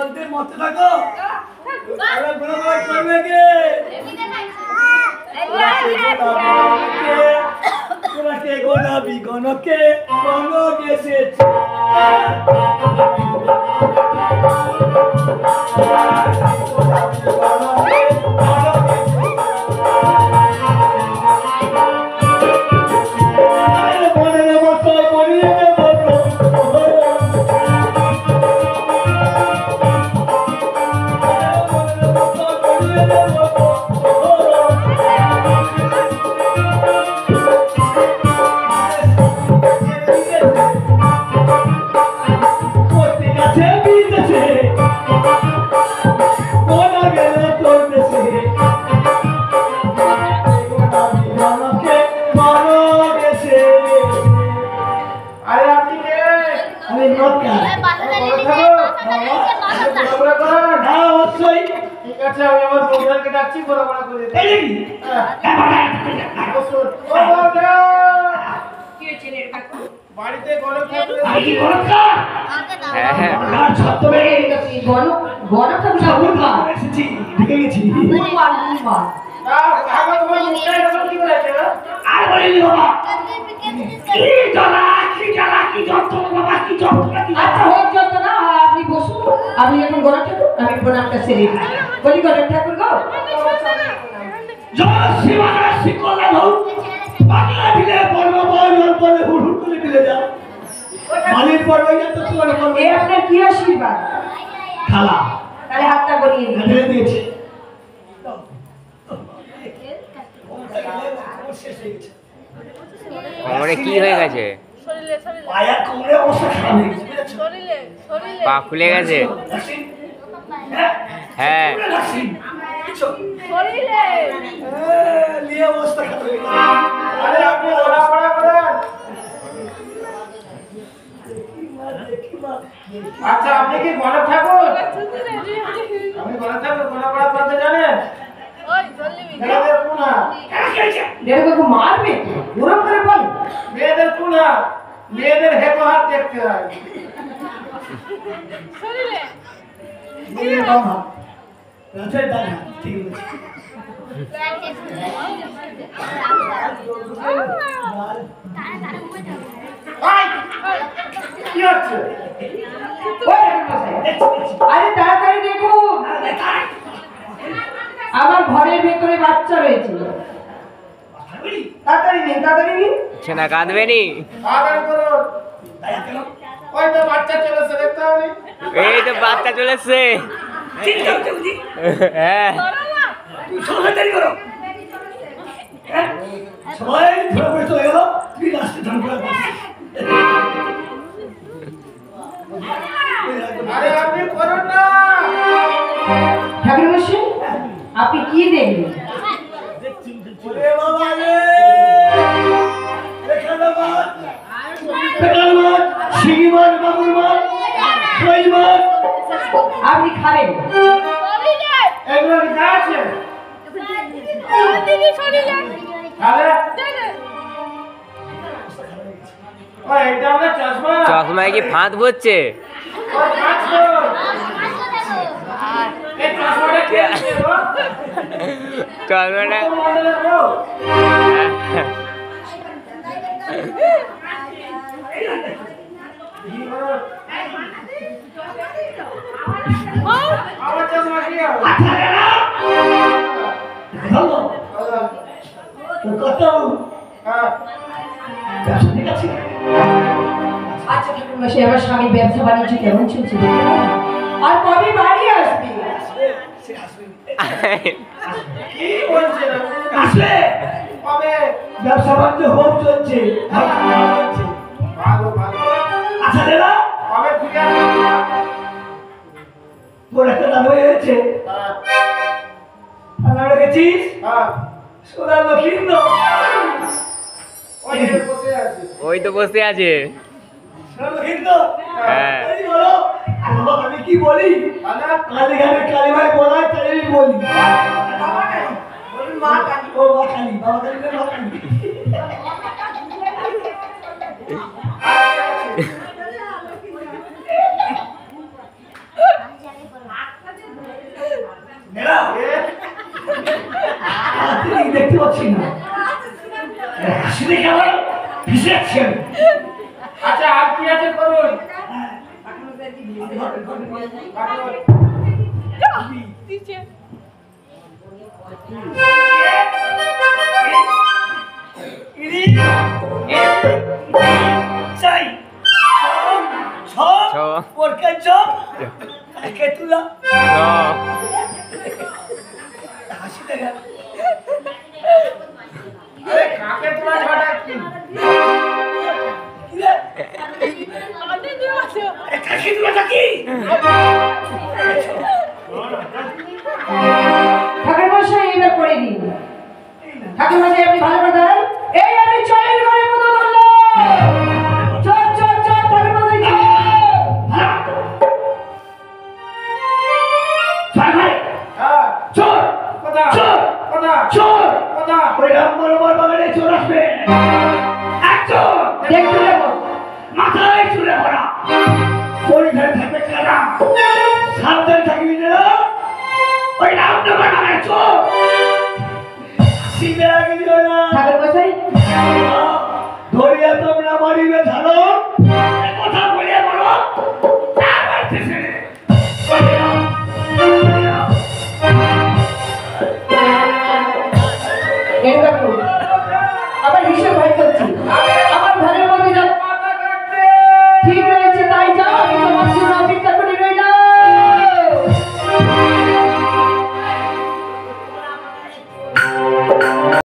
বলতে মতে থাকো আরে বড় বড় করবে কে তোমাকে গোনাবি গণকে গণক এসেছে আমি এখন গণক ঠাকুর আমি প্রণামটা সেরে বলি গণক ঠাকুর গো জয় শিবানা শিকলা ধর বাংলা দিলে পর্ব বল বলে হুড় করে দিলে যা মালির পর্ব যত তোমার পর্ব এই আপনার কি আশীর্বাদ খালা তাহলে হাতটা গড়িয়ে দিয়ে দিয়েছি কোমরে কি হয়ে গেছে পায়া কোমরে অবস্থা খারাপ হয়ে গেছে পা খুলে গেছে হ্যাঁ নিয়ে অবস্থা খারাপ হয়ে গেছে আরে আপনি ওরা পড়া করেন আচ্ছা আপনি কি গণক ঠাকুর আমি গণক ঠাকুর গণক পড়া করতে জানেন ওই চলবি মেয়েদের কোনা দেখো মারবে ওরকম করে বল মেয়েদের কোনা মেয়েদের হেতো হাত দেখতে হয় শরীরে মেয়েদের বাম হাত রাতের ডান হাত ঠিক আছে কি হচ্ছে আরে তাড়াতাড়ি দেখুন আমার ঘরের ভেতরে বাচ্চা রয়েছে তাড়াতাড়ি নিন ছেনা কাঁদবে নি তাড়াতাড়ি করুন ওই তো বাচ্চা চলেছে দেখতে হবে এই তো বাচ্চা চলেছে হ্যাঁ তাড়াতাড়ি করো সবাই ধরে চলে গেল তুই লাস্টে ধান করে আরে আপনি করুন না ঠাকুর মশাই আপনি কি দেখবেন ওরে বাবা রে এখানে মাছ শিঙি মাছ বাবুর মাছ কই মাছ আপনি খাবেন এগুলো যা আছে খাবে ও এটা আমরা চশমা চশমায় কি ফাঁদ পড়ছে ও কাজ এই চশমাটা কে দিয়েছে গো চশমাটা মন্ডলে গো আমার চশমা কি হবে হ্যালো কত ঠিক আছে আচ্ছা ঠাকুর মশাই আমার স্বামীর ব্যবসা বাণিজ্য কেমন চলছে আর কবে বাড়ি আসবে কি বলছেন আসলে কবে ব্যবসা বাণিজ্য হোক চলছে ভালো ভালো আচ্ছা দাদা কবে ফিরে আসবে বড় একটা দাম হয়েছে আমরা গেছিস হ্যাঁ সোনা লক্ষিন্দ ওই তো বসে আছে সোনা লক্ষিন্দ হ্যাঁ এই বলো আমি কি বলি কালী গানে কালী ভাই বলাই তাই বলি মা কালী ও মা কালী বাবা কালী না মা কালী আচ্ছা আর কি আছে করুন চাই ছ। পরকার চপ কে তুলা হাসি দেখা আরে কাকে তোলা ছটা কি কাকে তুলা কি ঠাকুর মশাই এইবার করে দিন। ঠাকুর মশাই আপনি ভালো করে দাঁড়ান। এই আমি চয়ের ঘরে মতো ধরলাম। চল চল চল ঠাকুর মশাই চল। হ্যাঁ চোর কথা চোর কথা চোর কথা ওই রামবর বাগানে চোর আসবে এক চোর দেখতে দেবো। মাথায় চুলে ভরা পরিধান থাকবে কারা সাবধান থাকবি না ওই রামনগর বাগানে চোর সিধে আগে দিও না ঠাকুর মশাই ধরিয়া তোমরা মারিবে ধারো কথা বলিয়া বলো আবার দেশে এই বাবু আবার ভীষণ ভয়